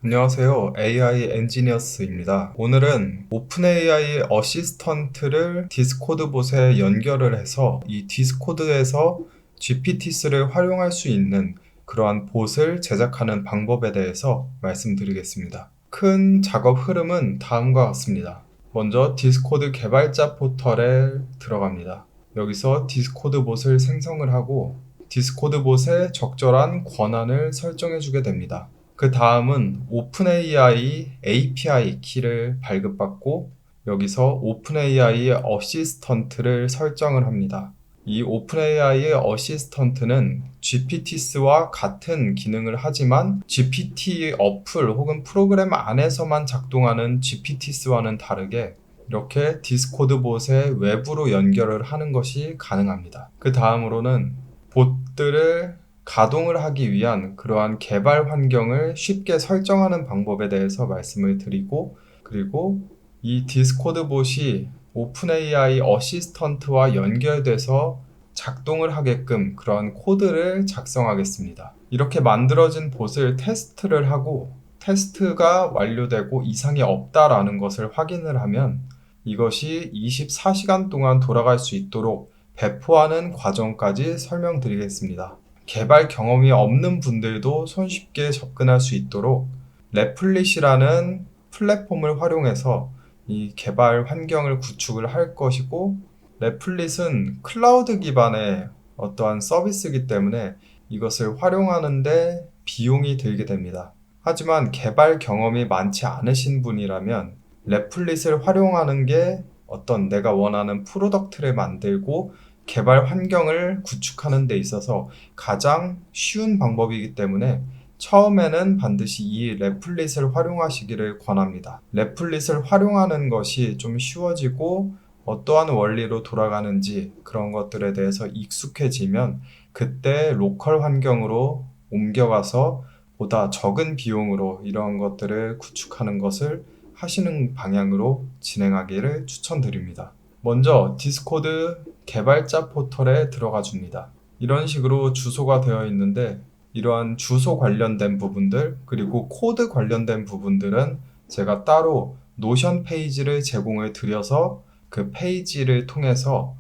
안녕하세요. AI 엔지니어스입니다. 오늘은 오픈AI 어시스턴트를 디스코드 봇에 연결을 해서 이 디스코드에서 GPTs를 활용할 수 있는 그러한 봇을 제작하는 방법에 대해서 말씀드리겠습니다. 큰 작업 흐름은 다음과 같습니다. 먼저 디스코드 개발자 포털에 들어갑니다. 여기서 디스코드 봇을 생성을 하고 디스코드 봇에 적절한 권한을 설정해 주게 됩니다. 그 다음은 오픈AI API 키를 발급받고 여기서 오픈AI 어시스턴트를 설정을 합니다. 이 오픈AI 어시스턴트는 GPTs와 같은 기능을 하지만 GPT 어플 혹은 프로그램 안에서만 작동하는 GPTs와는 다르게 이렇게 디스코드 봇에 외부로 연결을 하는 것이 가능합니다. 그 다음으로는 봇들을 가동을 하기 위한 그러한 개발 환경을 쉽게 설정하는 방법에 대해서 말씀을 드리고, 그리고 이 디스코드 봇이 오픈AI 어시스턴트와 연결돼서 작동을 하게끔 그러한 코드를 작성하겠습니다. 이렇게 만들어진 봇을 테스트를 하고 테스트가 완료되고 이상이 없다라는 것을 확인을 하면 이것이 24시간 동안 돌아갈 수 있도록 배포하는 과정까지 설명드리겠습니다. 개발 경험이 없는 분들도 손쉽게 접근할 수 있도록 레플릿이라는 플랫폼을 활용해서 이 개발 환경을 구축을 할 것이고, 레플릿은 클라우드 기반의 어떠한 서비스이기 때문에 이것을 활용하는데 비용이 들게 됩니다. 하지만 개발 경험이 많지 않으신 분이라면 레플릿을 활용하는 게 어떤 내가 원하는 프로덕트를 만들고 개발 환경을 구축하는 데 있어서 가장 쉬운 방법이기 때문에 처음에는 반드시 이 레플릿을 활용하시기를 권합니다. 레플릿을 활용하는 것이 좀 쉬워지고 어떠한 원리로 돌아가는지 그런 것들에 대해서 익숙해지면 그때 로컬 환경으로 옮겨가서 보다 적은 비용으로 이러한 것들을 구축하는 것을 하시는 방향으로 진행하기를 추천드립니다. 먼저 디스코드 개발자 포털에 들어가 줍니다. 이런 식으로 주소가 되어 있는데 이러한 주소 관련된 부분들 그리고 코드 관련된 부분들은 제가 따로 노션 페이지를 제공을 드려서 그 페이지를 통해서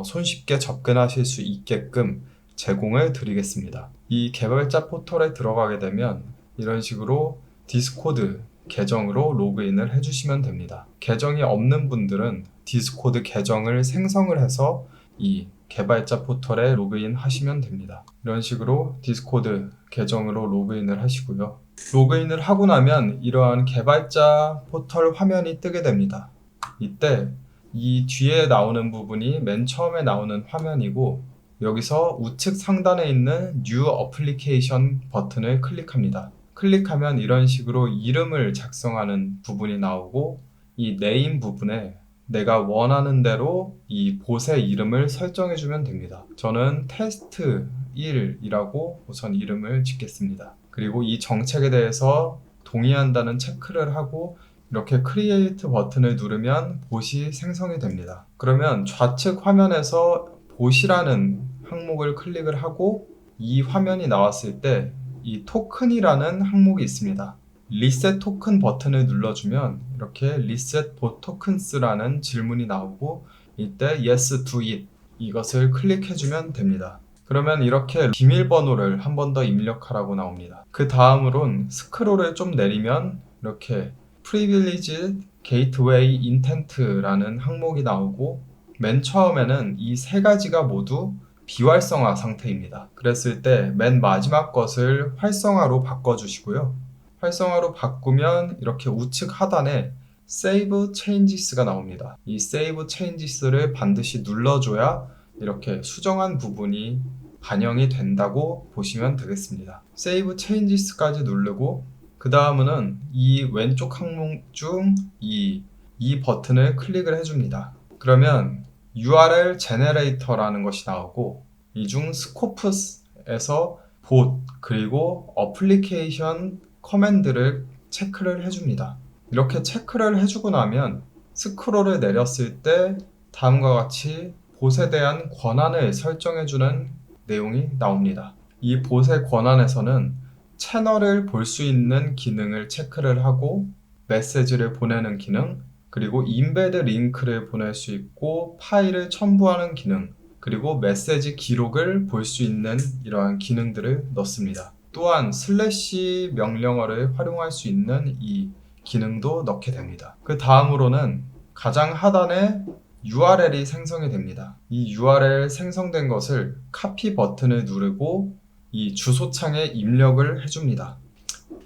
손쉽게 접근하실 수 있게끔 제공을 드리겠습니다. 이 개발자 포털에 들어가게 되면 이런 식으로 디스코드 계정으로 로그인을 해주시면 됩니다. 계정이 없는 분들은 디스코드 계정을 생성을 해서 이 개발자 포털에 로그인 하시면 됩니다. 이런 식으로 디스코드 계정으로 로그인을 하시고요. 로그인을 하고 나면 이러한 개발자 포털 화면이 뜨게 됩니다. 이때 이 뒤에 나오는 부분이 맨 처음에 나오는 화면이고 여기서 우측 상단에 있는 New Application 버튼을 클릭합니다. 클릭하면 이런 식으로 이름을 작성하는 부분이 나오고 이 네임 부분에 내가 원하는 대로 이 봇의 이름을 설정해 주면 됩니다. 저는 테스트 1이라고 우선 이름을 짓겠습니다. 그리고 이 정책에 대해서 동의한다는 체크를 하고 이렇게 크리에이트 버튼을 누르면 봇이 생성이 됩니다. 그러면 좌측 화면에서 봇이라는 항목을 클릭을 하고 이 화면이 나왔을 때 이 토큰이라는 항목이 있습니다. 리셋 토큰 버튼을 눌러주면 이렇게 리셋 봇 토큰스라는 질문이 나오고 이때 yes do it 이것을 클릭해주면 됩니다. 그러면 이렇게 비밀번호를 한 번 더 입력하라고 나옵니다. 그 다음으론 스크롤을 좀 내리면 이렇게 Privileged Gateway Intent라는 항목이 나오고 맨 처음에는 이 세 가지가 모두 비활성화 상태입니다. 그랬을 때 맨 마지막 것을 활성화로 바꿔주시고요. 활성화로 바꾸면 이렇게 우측 하단에 Save Changes가 나옵니다. 이 Save Changes를 반드시 눌러줘야 이렇게 수정한 부분이 반영이 된다고 보시면 되겠습니다. Save Changes까지 누르고 그 다음은 이 왼쪽 항목 중 이 버튼을 클릭을 해줍니다. 그러면 URL 제네레이터라는 것이 나오고 이 중 스코프스에서 봇 그리고 어플리케이션 커맨드를 체크를 해줍니다. 이렇게 체크를 해주고 나면 스크롤을 내렸을 때 다음과 같이 봇에 대한 권한을 설정해주는 내용이 나옵니다. 이 봇의 권한에서는 채널을 볼 수 있는 기능을 체크를 하고 메시지를 보내는 기능, 그리고 인베드 링크를 보낼 수 있고 파일을 첨부하는 기능, 그리고 메시지 기록을 볼 수 있는 이러한 기능들을 넣습니다. 또한 슬래시 명령어를 활용할 수 있는 이 기능도 넣게 됩니다. 그 다음으로는 가장 하단에 URL이 생성이 됩니다. 이 URL 생성된 것을 카피 버튼을 누르고 이 주소창에 입력을 해줍니다.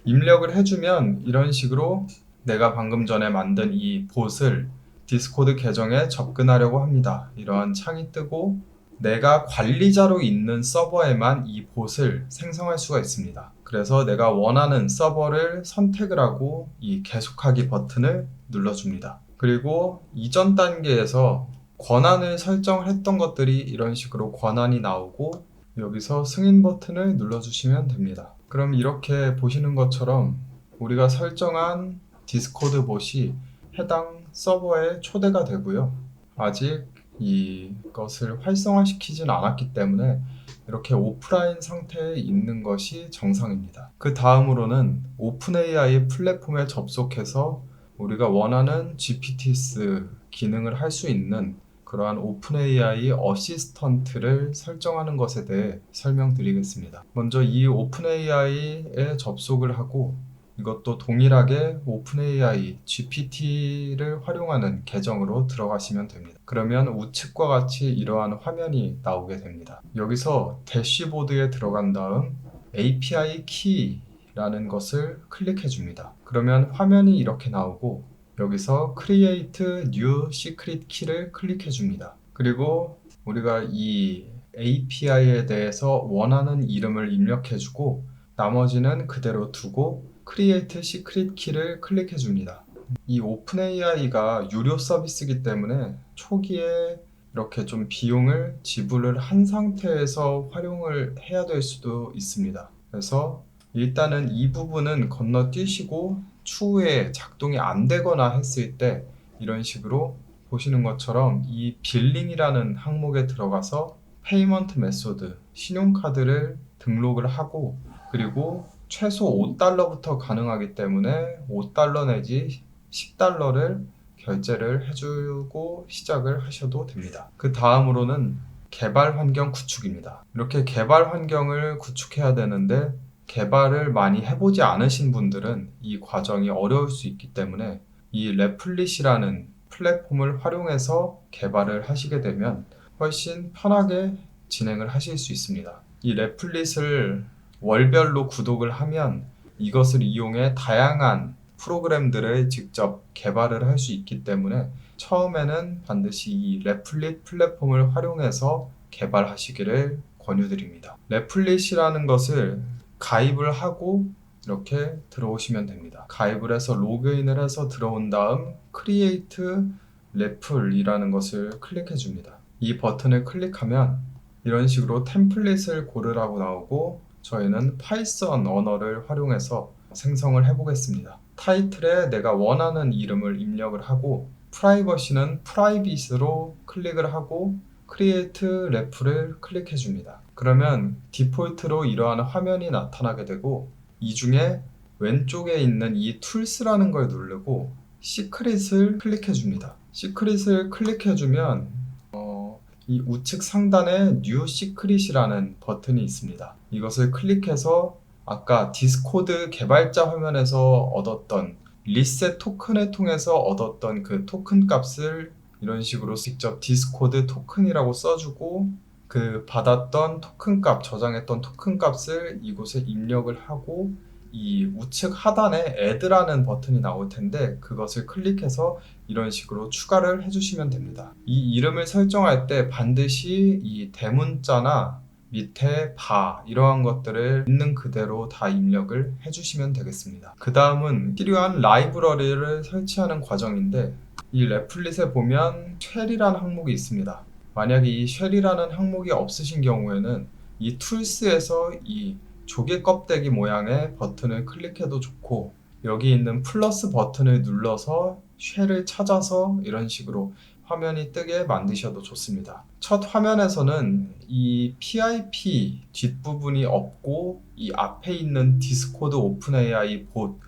입력을 해주면 이런 식으로 내가 방금 전에 만든 이 봇을 디스코드 계정에 접근하려고 합니다. 이러한 창이 뜨고 내가 관리자로 있는 서버에만 이 봇을 생성할 수가 있습니다. 그래서 내가 원하는 서버를 선택을 하고 이 계속하기 버튼을 눌러줍니다. 그리고 이전 단계에서 권한을 설정을 했던 것들이 이런 식으로 권한이 나오고 여기서 승인 버튼을 눌러주시면 됩니다. 그럼 이렇게 보시는 것처럼 우리가 설정한 디스코드 봇이 해당 서버에 초대가 되고요. 아직 이것을 활성화시키진 않았기 때문에 이렇게 오프라인 상태에 있는 것이 정상입니다. 그 다음으로는 오픈AI 플랫폼에 접속해서 우리가 원하는 GPTs 기능을 할 수 있는 그러한 오픈AI 어시스턴트를 설정하는 것에 대해 설명드리겠습니다. 먼저 이 오픈AI에 접속을 하고 이것도 동일하게 오픈AI GPT를 활용하는 계정으로 들어가시면 됩니다. 그러면 우측과 같이 이러한 화면이 나오게 됩니다. 여기서 대시보드에 들어간 다음 API 키라는 것을 클릭해 줍니다. 그러면 화면이 이렇게 나오고 여기서 Create New Secret Key를 클릭해 줍니다. 그리고 우리가 이 API에 대해서 원하는 이름을 입력해 주고 나머지는 그대로 두고 Create Secret Key를 클릭해 줍니다. 이 오픈AI가 유료 서비스이기 때문에 초기에 이렇게 좀 비용을 지불을 한 상태에서 활용을 해야 될 수도 있습니다. 그래서 일단은 이 부분은 건너뛰시고 추후에 작동이 안 되거나 했을 때 이런 식으로 보시는 것처럼 이 빌링이라는 항목에 들어가서 페이먼트 메소드, 신용카드를 등록을 하고 그리고 최소 $5부터 가능하기 때문에 $5 내지 $10를 결제를 해주고 시작을 하셔도 됩니다. 그 다음으로는 개발 환경 구축입니다. 이렇게 개발 환경을 구축해야 되는데 개발을 많이 해보지 않으신 분들은 이 과정이 어려울 수 있기 때문에 이 레플릿이라는 플랫폼을 활용해서 개발을 하시게 되면 훨씬 편하게 진행을 하실 수 있습니다. 이 레플릿을 월별로 구독을 하면 이것을 이용해 다양한 프로그램들을 직접 개발을 할 수 있기 때문에 처음에는 반드시 이 레플릿 플랫폼을 활용해서 개발하시기를 권유드립니다. 레플릿이라는 것을 가입을 하고 이렇게 들어오시면 됩니다. 가입을 해서 로그인을 해서 들어온 다음 Create Repl 이라는 것을 클릭해 줍니다. 이 버튼을 클릭하면 이런 식으로 템플릿을 고르라고 나오고 저희는 파이썬 언어를 활용해서 생성을 해보겠습니다. 타이틀에 내가 원하는 이름을 입력을 하고 프라이버시는 프라이빗으로 클릭을 하고 Create Repl을 클릭해 줍니다. 그러면 디폴트로 이러한 화면이 나타나게 되고 이 중에 왼쪽에 있는 이 툴스라는 걸 누르고 시크릿을 클릭해 줍니다. 시크릿을 클릭해 주면 이 우측 상단에 New Secret이라는 버튼이 있습니다. 이것을 클릭해서 아까 디스코드 개발자 화면에서 얻었던 리셋 토큰을 통해서 얻었던 그 토큰 값을 이런 식으로 직접 디스코드 토큰이라고 써주고 그 받았던 토큰 값, 저장했던 토큰 값을 이곳에 입력을 하고 이 우측 하단에 add라는 버튼이 나올 텐데 그것을 클릭해서 이런 식으로 추가를 해주시면 됩니다. 이 이름을 설정할 때 반드시 이 대문자나 밑에 바 이러한 것들을 있는 그대로 다 입력을 해주시면 되겠습니다. 그 다음은 필요한 라이브러리를 설치하는 과정인데 이 레플릿에 보면 쉘이라는 항목이 있습니다. 만약에 이 쉘이라는 항목이 없으신 경우에는 이 툴스에서 이 조개 껍데기 모양의 버튼을 클릭해도 좋고 여기 있는 플러스 버튼을 눌러서 쉘을 찾아서 이런 식으로 화면이 뜨게 만드셔도 좋습니다. 첫 화면에서는 이 PIP 뒷부분이 없고 이 앞에 있는 디스코드 오픈 AI 봇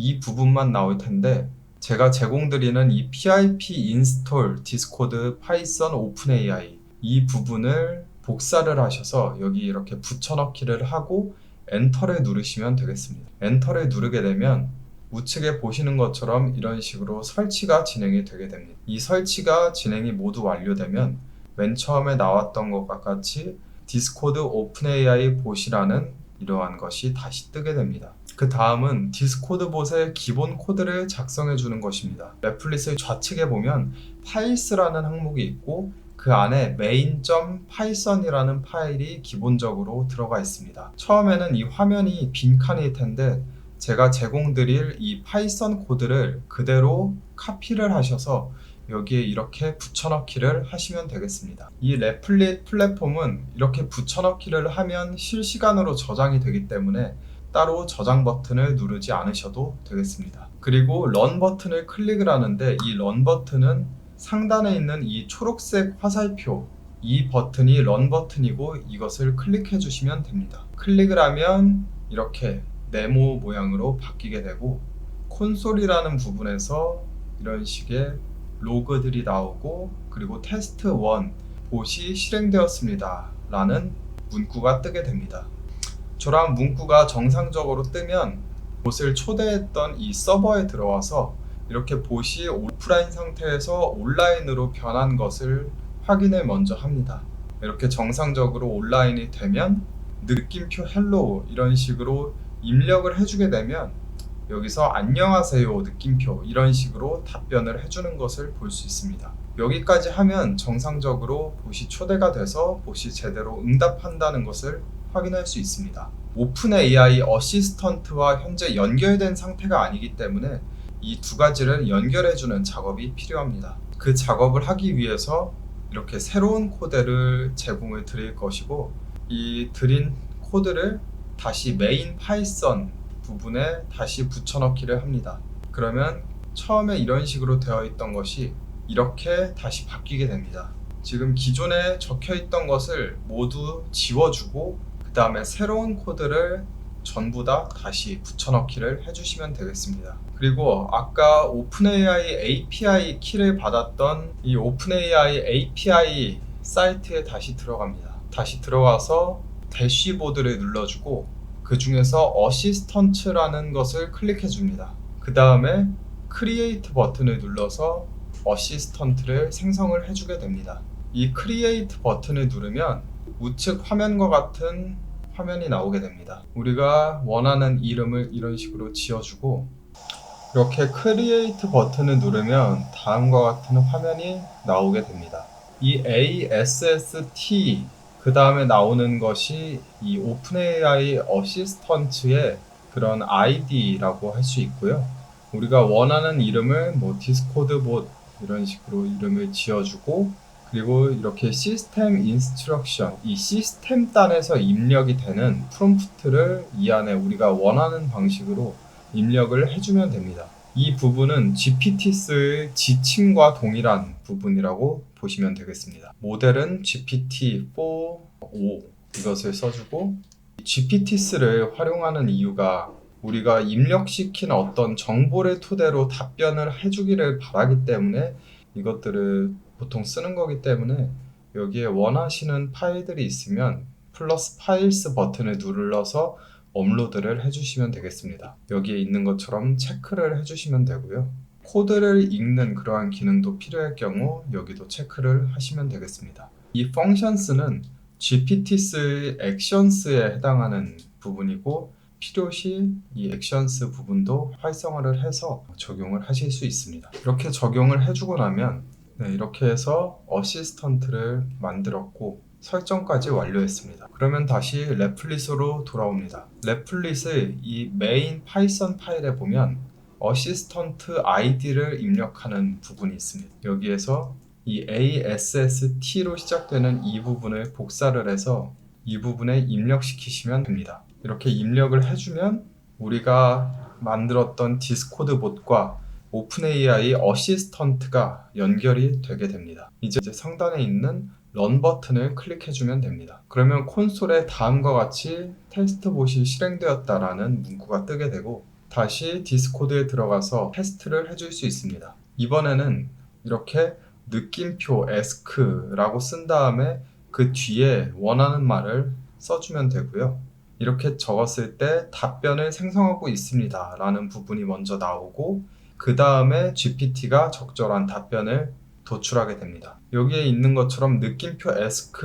이 부분만 나올 텐데, 제가 제공드리는 이 PIP 인스톨 디스코드 파이썬 오픈 AI 이 부분을 복사를 하셔서 여기 이렇게 붙여넣기를 하고 엔터를 누르시면 되겠습니다. 엔터를 누르게 되면 우측에 보시는 것처럼 이런 식으로 설치가 진행이 되게 됩니다. 이 설치가 진행이 모두 완료되면 맨 처음에 나왔던 것과 같이 디스코드 오픈 AI 봇이라는 이러한 것이 다시 뜨게 됩니다. 그 다음은 디스코드 봇의 기본 코드를 작성해 주는 것입니다. 랩플릿을 좌측에 보면 파일스라는 항목이 있고 그 안에 main.python이라는 파일이 기본적으로 들어가 있습니다. 처음에는 이 화면이 빈칸일 텐데 제가 제공드릴 이 파이썬 코드를 그대로 카피를 하셔서 여기에 이렇게 붙여넣기를 하시면 되겠습니다. 이 랩플릿 플랫폼은 이렇게 붙여넣기를 하면 실시간으로 저장이 되기 때문에 따로 저장 버튼을 누르지 않으셔도 되겠습니다. 그리고 런 버튼을 클릭을 하는데 이 런 버튼은 상단에 있는 이 초록색 화살표 이 버튼이 런 버튼이고 이것을 클릭해 주시면 됩니다. 클릭을 하면 이렇게 네모 모양으로 바뀌게 되고 콘솔이라는 부분에서 이런 식의 로그들이 나오고 그리고 테스트 1 봇이 실행되었습니다 라는 문구가 뜨게 됩니다. 저런 문구가 정상적으로 뜨면 봇을 초대했던 이 서버에 들어와서 이렇게 봇이 오프라인 상태에서 온라인으로 변한 것을 확인을 먼저 합니다. 이렇게 정상적으로 온라인이 되면 느낌표 헬로우 이런 식으로 입력을 해주게 되면 여기서 안녕하세요 느낌표 이런 식으로 답변을 해주는 것을 볼 수 있습니다. 여기까지 하면 정상적으로 봇이 초대가 돼서 봇이 제대로 응답한다는 것을 확인할 수 있습니다. 오픈 AI 어시스턴트와 현재 연결된 상태가 아니기 때문에 이 두 가지를 연결해주는 작업이 필요합니다. 그 작업을 하기 위해서 이렇게 새로운 코드를 제공을 드릴 것이고 이 드린 코드를 다시 메인 파이썬 부분에 다시 붙여넣기를 합니다. 그러면 처음에 이런 식으로 되어 있던 것이 이렇게 다시 바뀌게 됩니다. 지금 기존에 적혀 있던 것을 모두 지워주고 그 다음에 새로운 코드를 전부 다 다시 붙여넣기를 해주시면 되겠습니다. 그리고 아까 오픈AI API 키를 받았던 이 오픈AI API 사이트에 다시 들어갑니다. 다시 들어가서 대시보드를 눌러주고 그 중에서 어시스턴트라는 것을 클릭해 줍니다. 그 다음에 크리에이트 버튼을 눌러서 어시스턴트를 생성을 해주게 됩니다. 이 크리에이트 버튼을 누르면 우측 화면과 같은 화면이 나오게 됩니다. 우리가 원하는 이름을 이런 식으로 지어주고 이렇게 크리에이트 버튼을 누르면 다음과 같은 화면이 나오게 됩니다. 이 ASST 그 다음에 나오는 것이 이 오픈AI 어시스턴트의 그런 ID라고 할 수 있고요. 우리가 원하는 이름을 뭐 디스코드 봇 이런 식으로 이름을 지어주고 그리고 이렇게 시스템 인스트럭션 이 시스템 단에서 입력이 되는 프롬프트를 이 안에 우리가 원하는 방식으로 입력을 해주면 됩니다. 이 부분은 GPTs의 지침과 동일한 부분이라고 보시면 되겠습니다. 모델은 GPT-4o 이것을 써주고 GPTs를 활용하는 이유가 우리가 입력시킨 어떤 정보를 토대로 답변을 해주기를 바라기 때문에 이것들을 보통 쓰는 거기 때문에 여기에 원하시는 파일들이 있으면 플러스 파일스 버튼을 눌러서 업로드를 해주시면 되겠습니다. 여기에 있는 것처럼 체크를 해주시면 되고요. 코드를 읽는 그러한 기능도 필요할 경우 여기도 체크를 하시면 되겠습니다. 이 functions는 GPTs의 actions에 해당하는 부분이고 필요시 이 actions 부분도 활성화를 해서 적용을 하실 수 있습니다. 이렇게 적용을 해주고 나면 이렇게 해서 어시스턴트를 만들었고 설정까지 완료했습니다. 그러면 다시 랩플릿으로 돌아옵니다. 랩플릿의 이 메인 파이썬 파일에 보면 어시스턴트 ID를 입력하는 부분이 있습니다. 여기에서 이 ASST로 시작되는 이 부분을 복사를 해서 이 부분에 입력시키시면 됩니다. 이렇게 입력을 해주면 우리가 만들었던 디스코드 봇과 오픈 AI 어시스턴트가 연결이 되게 됩니다. 이제 상단에 있는 런 버튼을 클릭해주면 됩니다. 그러면 콘솔에 다음과 같이 테스트봇이 실행되었다라는 문구가 뜨게 되고 다시 디스코드에 들어가서 테스트를 해줄 수 있습니다. 이번에는 이렇게 느낌표 ask라고 쓴 다음에 그 뒤에 원하는 말을 써주면 되고요. 이렇게 적었을 때 답변을 생성하고 있습니다 라는 부분이 먼저 나오고 그 다음에 GPT가 적절한 답변을 도출하게 됩니다. 여기에 있는 것처럼 느낌표 ask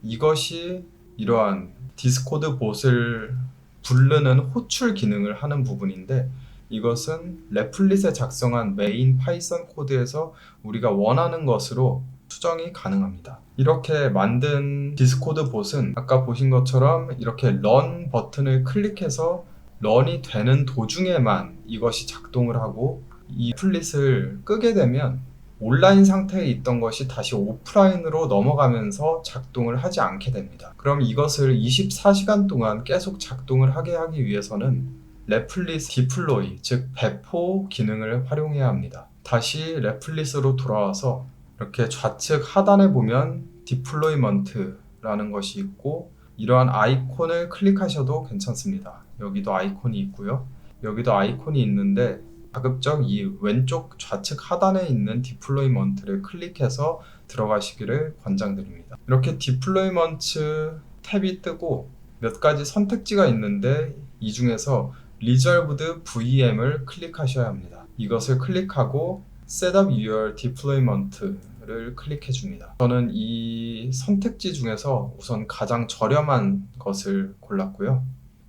이것이 이러한 디스코드 봇을 부르는 호출 기능을 하는 부분인데 이것은 레플릿에 작성한 메인 파이썬 코드에서 우리가 원하는 것으로 수정이 가능합니다. 이렇게 만든 디스코드 봇은 아까 보신 것처럼 이렇게 런 버튼을 클릭해서 런이 되는 도중에만 이것이 작동을 하고 이 플릿을 끄게 되면 온라인 상태에 있던 것이 다시 오프라인으로 넘어가면서 작동을 하지 않게 됩니다. 그럼 이것을 24시간 동안 계속 작동을 하게 하기 위해서는 레플릿 디플로이, 즉 배포 기능을 활용해야 합니다. 다시 레플릿으로 돌아와서 이렇게 좌측 하단에 보면 디플로이먼트라는 것이 있고 이러한 아이콘을 클릭하셔도 괜찮습니다. 여기도 아이콘이 있고요. 여기도 아이콘이 있는데 가급적 이 왼쪽 좌측 하단에 있는 디플로이먼트를 클릭해서 들어가시기를 권장드립니다. 이렇게 디플로이먼트 탭이 뜨고 몇 가지 선택지가 있는데 이 중에서 Reserved VM을 클릭하셔야 합니다. 이것을 클릭하고 Set up your deployment를 클릭해 줍니다. 저는 이 선택지 중에서 우선 가장 저렴한 것을 골랐고요.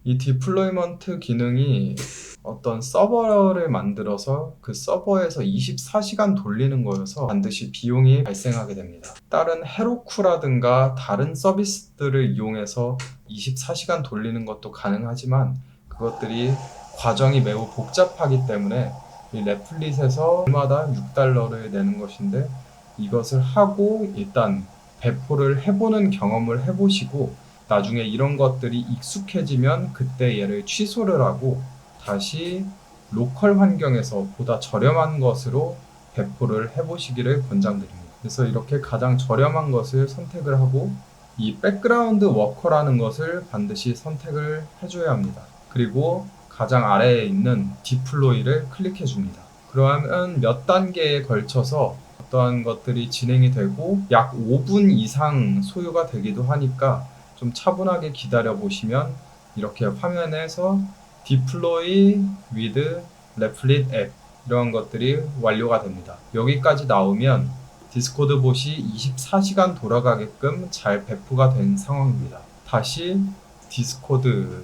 이 디플로이먼트 기능이 어떤 서버를 만들어서 그 서버에서 24시간 돌리는 거여서 반드시 비용이 발생하게 됩니다. 다른 헤로쿠라든가 다른 서비스들을 이용해서 24시간 돌리는 것도 가능하지만 그것들이 과정이 매우 복잡하기 때문에 이 레플릿에서 월마다 $6를 내는 것인데 이것을 하고 일단 배포를 해보는 경험을 해보시고 나중에 이런 것들이 익숙해지면 그때 얘를 취소를 하고 다시 로컬 환경에서 보다 저렴한 것으로 배포를 해보시기를 권장드립니다. 그래서 이렇게 가장 저렴한 것을 선택을 하고 이 백그라운드 워커라는 것을 반드시 선택을 해줘야 합니다. 그리고 가장 아래에 있는 디플로이를 클릭해 줍니다. 그러면 몇 단계에 걸쳐서 어떠한 것들이 진행이 되고 약 5분 이상 소요가 되기도 하니까 좀 차분하게 기다려 보시면 이렇게 화면에서 Deploy with Replit App 이런 것들이 완료가 됩니다. 여기까지 나오면 디스코드 봇이 24시간 돌아가게끔 잘 배포가 된 상황입니다. 다시 디스코드로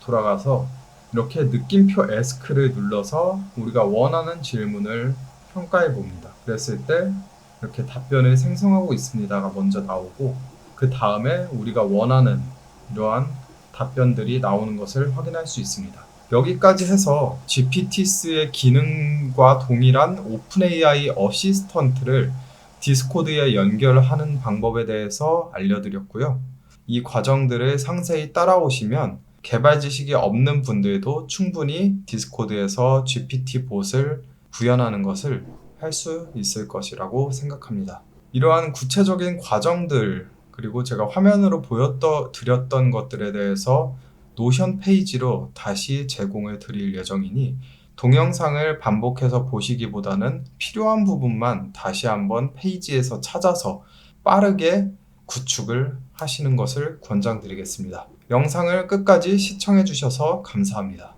돌아가서 이렇게 느낌표 ask를 눌러서 우리가 원하는 질문을 평가해 봅니다. 그랬을 때 이렇게 답변을 생성하고 있습니다가 먼저 나오고 그 다음에 우리가 원하는 이러한 답변들이 나오는 것을 확인할 수 있습니다. 여기까지 해서 GPTs의 기능과 동일한 오픈AI 어시스턴트를 디스코드에 연결하는 방법에 대해서 알려드렸고요. 이 과정들을 상세히 따라오시면 개발 지식이 없는 분들도 충분히 디스코드에서 GPT 봇을 구현하는 것을 할 수 있을 것이라고 생각합니다. 이러한 구체적인 과정들 그리고 제가 화면으로 보여드렸던 것들에 대해서 노션 페이지로 다시 제공을 드릴 예정이니 동영상을 반복해서 보시기보다는 필요한 부분만 다시 한번 페이지에서 찾아서 빠르게 구축을 하시는 것을 권장드리겠습니다. 영상을 끝까지 시청해 주셔서 감사합니다.